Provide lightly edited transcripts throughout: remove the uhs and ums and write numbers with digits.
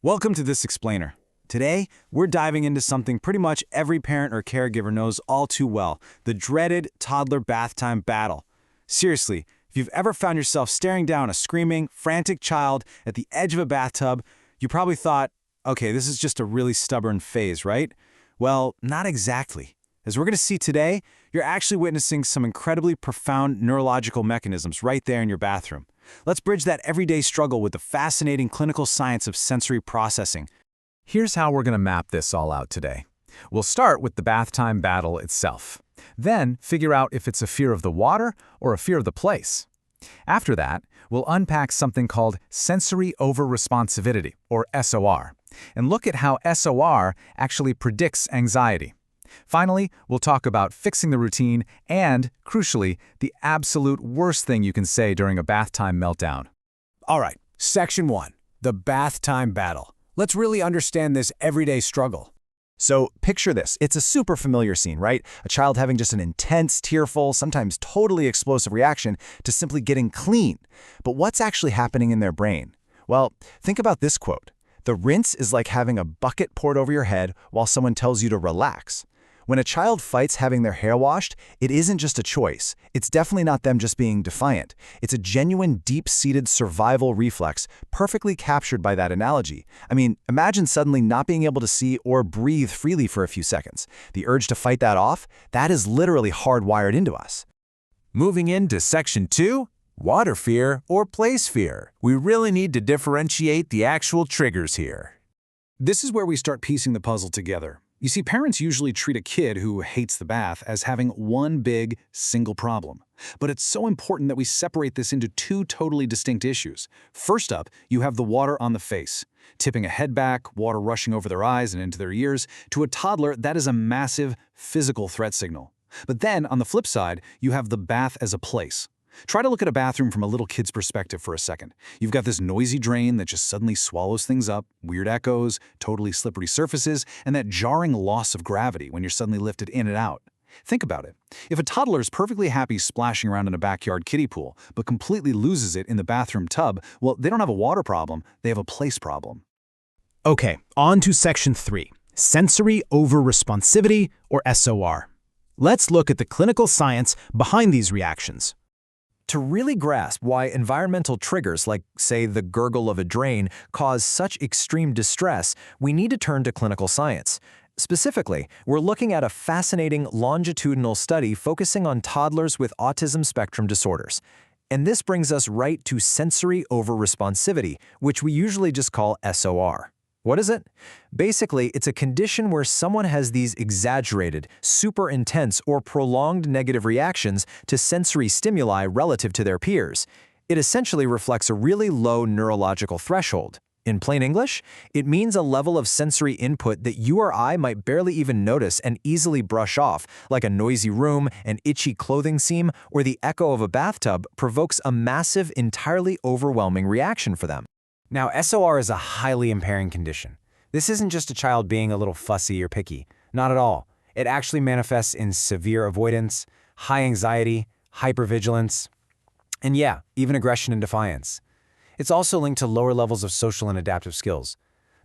Welcome to This Explainer. Today, we're diving into something pretty much every parent or caregiver knows all too well, the dreaded toddler bath time battle. Seriously, if you've ever found yourself staring down a screaming, frantic child at the edge of a bathtub, you probably thought, okay, this is just a really stubborn phase, right? Well, not exactly. As we're going to see today, you're actually witnessing some incredibly profound neurological mechanisms right there in your bathroom. Let's bridge that everyday struggle with the fascinating clinical science of sensory processing. Here's how we're going to map this all out today. We'll start with the bath time battle itself. Then figure out if it's a fear of the water or a fear of the place. After that, we'll unpack something called sensory over-responsivity, or SOR, and look at how SOR actually predicts anxiety. Finally, we'll talk about fixing the routine and, crucially, the absolute worst thing you can say during a bath time meltdown. All right, Section 1, the bath time battle. Let's really understand this everyday struggle. So picture this. It's a super familiar scene, right? A child having just an intense, tearful, sometimes totally explosive reaction to simply getting clean. But what's actually happening in their brain? Well, think about this quote. The rinse is like having a bucket poured over your head while someone tells you to relax. When a child fights having their hair washed, it isn't just a choice. It's definitely not them just being defiant. It's a genuine, deep-seated survival reflex, perfectly captured by that analogy. I mean, imagine suddenly not being able to see or breathe freely for a few seconds. The urge to fight that off, that is literally hardwired into us. Moving into Section 2, water fear or place fear. We really need to differentiate the actual triggers here. This is where we start piecing the puzzle together. You see, parents usually treat a kid who hates the bath as having one big, single problem. But it's so important that we separate this into two totally distinct issues. First up, you have the water on the face. Tipping a head back, water rushing over their eyes and into their ears, to a toddler, that is a massive physical threat signal. But then, on the flip side, you have the bath as a place. Try to look at a bathroom from a little kid's perspective for a second. You've got this noisy drain that just suddenly swallows things up, weird echoes, totally slippery surfaces, and that jarring loss of gravity when you're suddenly lifted in and out. Think about it. If a toddler is perfectly happy splashing around in a backyard kiddie pool, but completely loses it in the bathroom tub, well, they don't have a water problem, they have a place problem. Okay, on to Section 3, sensory over-responsivity, or SOR. Let's look at the clinical science behind these reactions. To really grasp why environmental triggers like, say, the gurgle of a drain cause such extreme distress, we need to turn to clinical science. Specifically, we're looking at a fascinating longitudinal study focusing on toddlers with autism spectrum disorders. And this brings us right to sensory over-responsivity, which we usually just call SOR. What is it? Basically, it's a condition where someone has these exaggerated, super intense, or prolonged negative reactions to sensory stimuli relative to their peers. It essentially reflects a really low neurological threshold. In plain English, it means a level of sensory input that you or I might barely even notice and easily brush off, like a noisy room, an itchy clothing seam, or the echo of a bathtub provokes a massive, entirely overwhelming reaction for them. Now, SOR is a highly impairing condition. This isn't just a child being a little fussy or picky. Not at all. It actually manifests in severe avoidance, high anxiety, hypervigilance, and yeah, even aggression and defiance. It's also linked to lower levels of social and adaptive skills.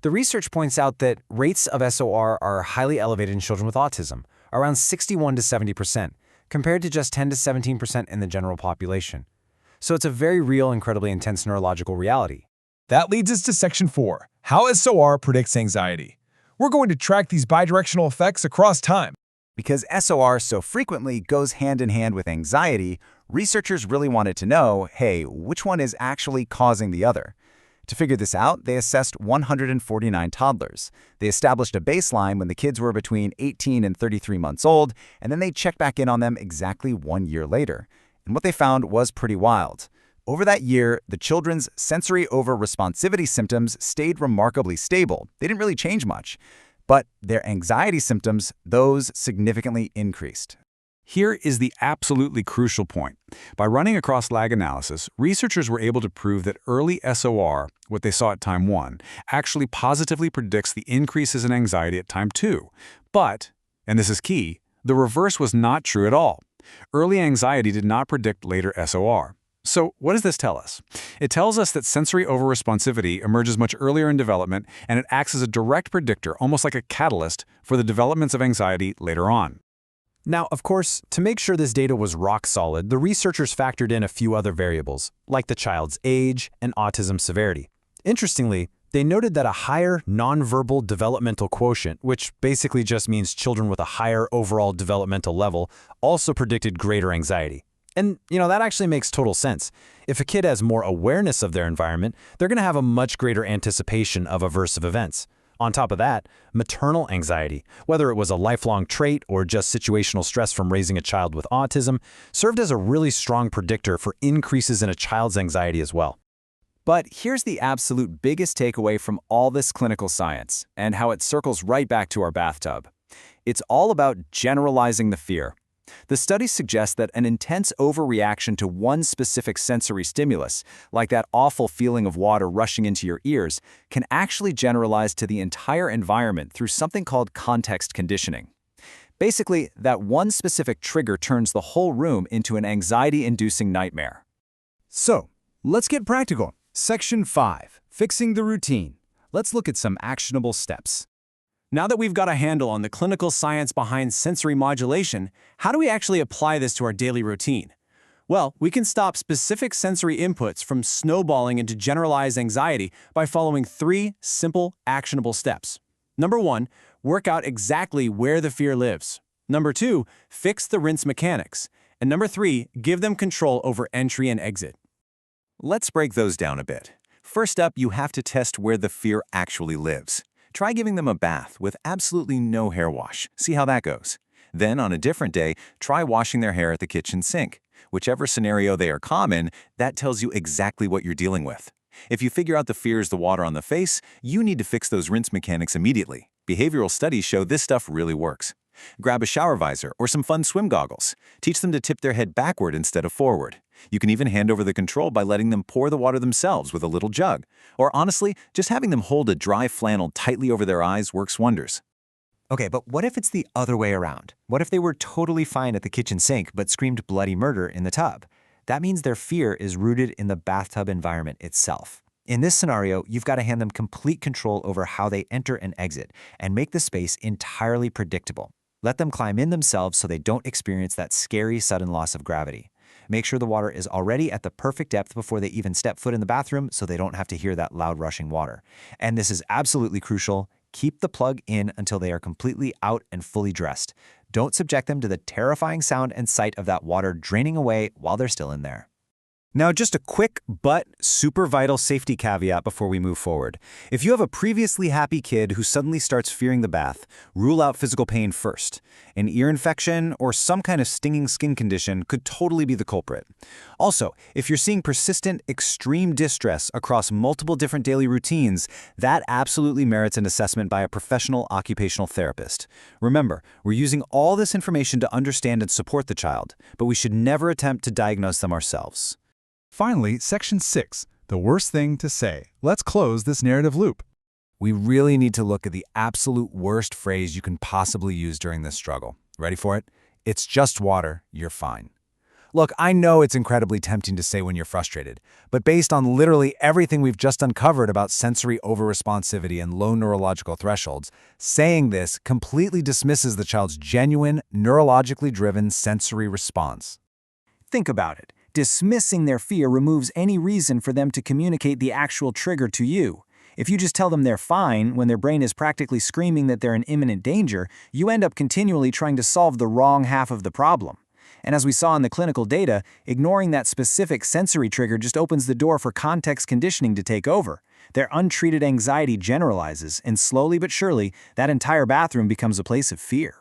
The research points out that rates of SOR are highly elevated in children with autism, around 61 to 70%, compared to just 10 to 17% in the general population. So it's a very real, incredibly intense neurological reality. That leads us to Section 4, how SOR predicts anxiety. We're going to track these bidirectional effects across time. Because SOR so frequently goes hand in hand with anxiety, researchers really wanted to know, hey, which one is actually causing the other? To figure this out, they assessed 149 toddlers. They established a baseline when the kids were between 18 and 33 months old, and then they checked back in on them exactly 1 year later. And what they found was pretty wild. Over that year, the children's sensory over-responsivity symptoms stayed remarkably stable. They didn't really change much. But their anxiety symptoms, those significantly increased. Here is the absolutely crucial point. By running a cross-lag analysis, researchers were able to prove that early SOR, what they saw at time 1, actually positively predicts the increases in anxiety at time 2. But, and this is key, the reverse was not true at all. Early anxiety did not predict later SOR. So what does this tell us? It tells us that sensory over-responsivity emerges much earlier in development, and it acts as a direct predictor, almost like a catalyst, for the developments of anxiety later on. Now, of course, to make sure this data was rock solid, the researchers factored in a few other variables, like the child's age and autism severity. Interestingly, they noted that a higher nonverbal developmental quotient, which basically just means children with a higher overall developmental level, also predicted greater anxiety. And, that actually makes total sense. If a kid has more awareness of their environment, they're going to have a much greater anticipation of aversive events. On top of that, maternal anxiety, whether it was a lifelong trait or just situational stress from raising a child with autism, served as a really strong predictor for increases in a child's anxiety as well. But here's the absolute biggest takeaway from all this clinical science, and how it circles right back to our bathtub. It's all about generalizing the fear. The studies suggest that an intense overreaction to one specific sensory stimulus, like that awful feeling of water rushing into your ears, can actually generalize to the entire environment through something called context conditioning. Basically, that one specific trigger turns the whole room into an anxiety-inducing nightmare. So, let's get practical. Section 5, Fixing the Routine. Let's look at some actionable steps. Now that we've got a handle on the clinical science behind sensory modulation, how do we actually apply this to our daily routine? Well, we can stop specific sensory inputs from snowballing into generalized anxiety by following 3 simple, actionable steps. Number 1, work out exactly where the fear lives. Number 2, fix the rinse mechanics. And number 3, give them control over entry and exit. Let's break those down a bit. First up, you have to test where the fear actually lives. Try giving them a bath with absolutely no hair wash. See how that goes. Then, on a different day, try washing their hair at the kitchen sink. Whichever scenario they are common, that tells you exactly what you're dealing with. If you figure out the fear is the water on the face, you need to fix those rinse mechanics immediately. Behavioral studies show this stuff really works. Grab a shower visor or some fun swim goggles. Teach them to tip their head backward instead of forward. You can even hand over the control by letting them pour the water themselves with a little jug. Or honestly, just having them hold a dry flannel tightly over their eyes works wonders. Okay, but what if it's the other way around? What if they were totally fine at the kitchen sink but screamed bloody murder in the tub? That means their fear is rooted in the bathtub environment itself. In this scenario, you've got to hand them complete control over how they enter and exit and make the space entirely predictable. Let them climb in themselves so they don't experience that scary sudden loss of gravity. Make sure the water is already at the perfect depth before they even step foot in the bathroom so they don't have to hear that loud rushing water. And this is absolutely crucial. Keep the plug in until they are completely out and fully dressed. Don't subject them to the terrifying sound and sight of that water draining away while they're still in there. Now, just a quick but super vital safety caveat before we move forward. If you have a previously happy kid who suddenly starts fearing the bath, rule out physical pain first. An ear infection or some kind of stinging skin condition could totally be the culprit. Also, if you're seeing persistent, extreme distress across multiple different daily routines, that absolutely merits an assessment by a professional occupational therapist. Remember, we're using all this information to understand and support the child, but we should never attempt to diagnose them ourselves. Finally, Section 6, the worst thing to say. Let's close this narrative loop. We really need to look at the absolute worst phrase you can possibly use during this struggle. Ready for it? It's just water, you're fine. Look, I know it's incredibly tempting to say when you're frustrated, but based on literally everything we've just uncovered about sensory over-responsivity and low neurological thresholds, saying this completely dismisses the child's genuine, neurologically driven sensory response. Think about it. Dismissing their fear removes any reason for them to communicate the actual trigger to you. If you just tell them they're fine when their brain is practically screaming that they're in imminent danger, you end up continually trying to solve the wrong half of the problem. And as we saw in the clinical data, ignoring that specific sensory trigger just opens the door for context conditioning to take over. Their untreated anxiety generalizes, and slowly but surely, that entire bathroom becomes a place of fear.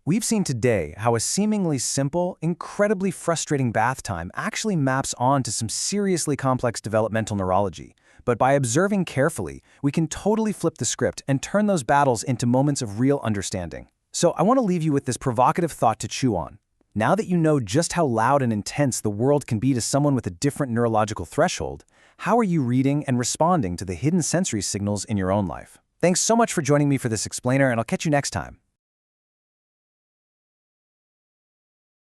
We've seen today how a seemingly simple, incredibly frustrating bath time actually maps onto some seriously complex developmental neurology. But by observing carefully, we can totally flip the script and turn those battles into moments of real understanding. So I want to leave you with this provocative thought to chew on. Now that you know just how loud and intense the world can be to someone with a different neurological threshold, how are you reading and responding to the hidden sensory signals in your own life? Thanks so much for joining me for this explainer, and I'll catch you next time.